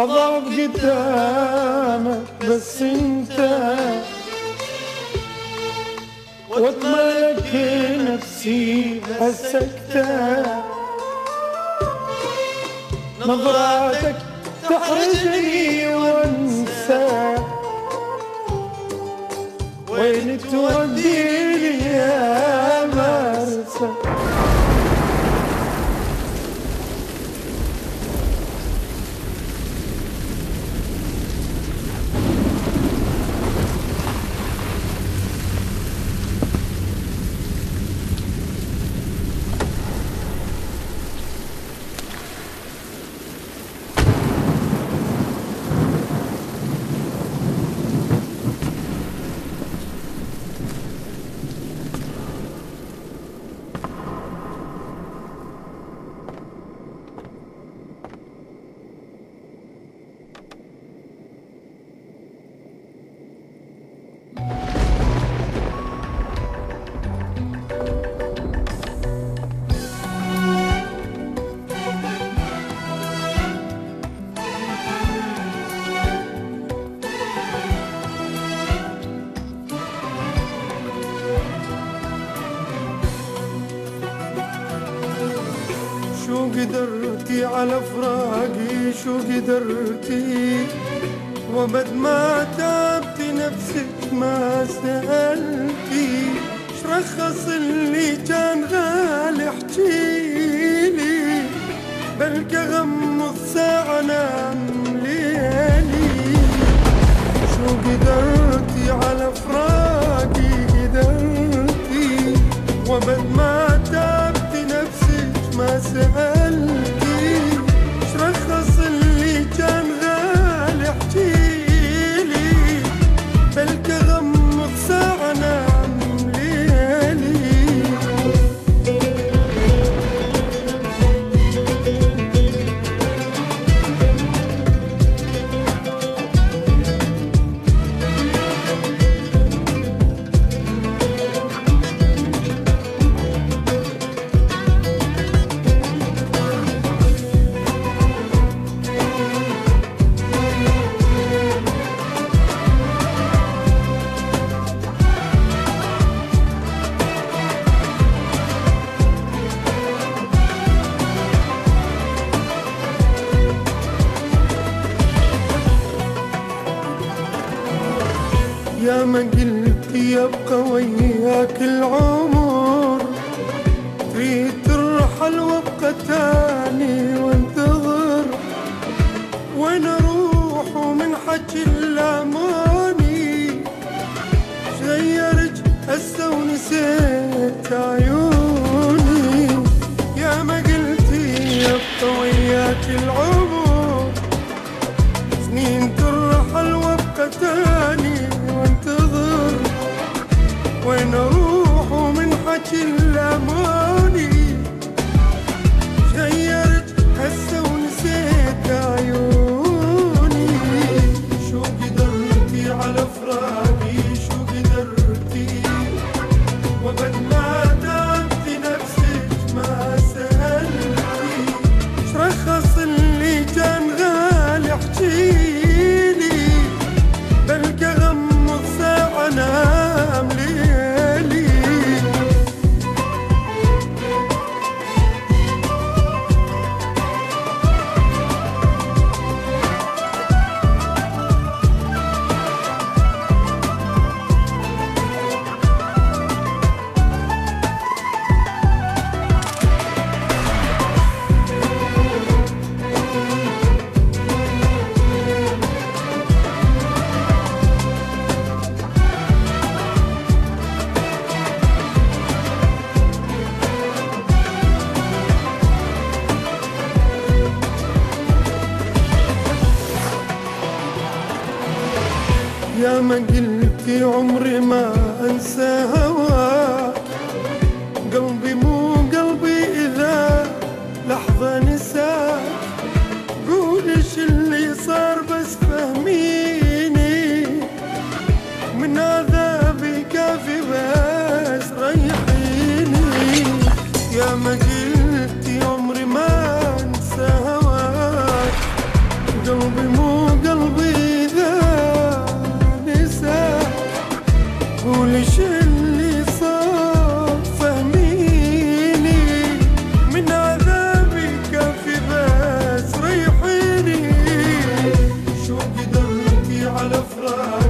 أضعف قدامك بس انت، واتملك نفسي هسكتة، نظراتك تحرجني وانسى، وين توديني يا مرسى. شو قدرتي على فراقي، شو قدرتي، وبد ما تعبتي نفسك ما سألتي، شرخص اللي كان غالي احكيلي، بلكي غمض ساعة نام ليلي. شو قدرتي على فراقي قدرتي، وبد ما تعبتي نفسك ما سألتي، شرخص اللي كان غالي احكيلي، بلكي غمض ساعة نام ليلي. يا ما قلتي يبقى وياك العمر، تريد ترحل وابقى تاني وانتظر، وين اروح ومن حكي اللاماني، شغيرك هسه ونسيت عيوني. يا ما قلتي يبقى وياك العمر، سنين ترحل وابقى تاني وانتظر، وين اروح ومن حكي الاماني، غيرت هسه ونسيت عيوني. شو قدرتي على فراقي، شو قدرتي، وبد ما تعبتي نفسك ما سألتي، شرخص اللي كان غالي احكيلي، بلكي غمض ساعة نام ليلي. يا ما قلتي عمري ما انسى هواك، قلبي مو قلبي اذا لحظة نساك، قولش اللي صار بس فهميني، من عذابي كافي بس ريحيني. يا ما قلتي عمري ما انسى هواك، قلبي مو على فراق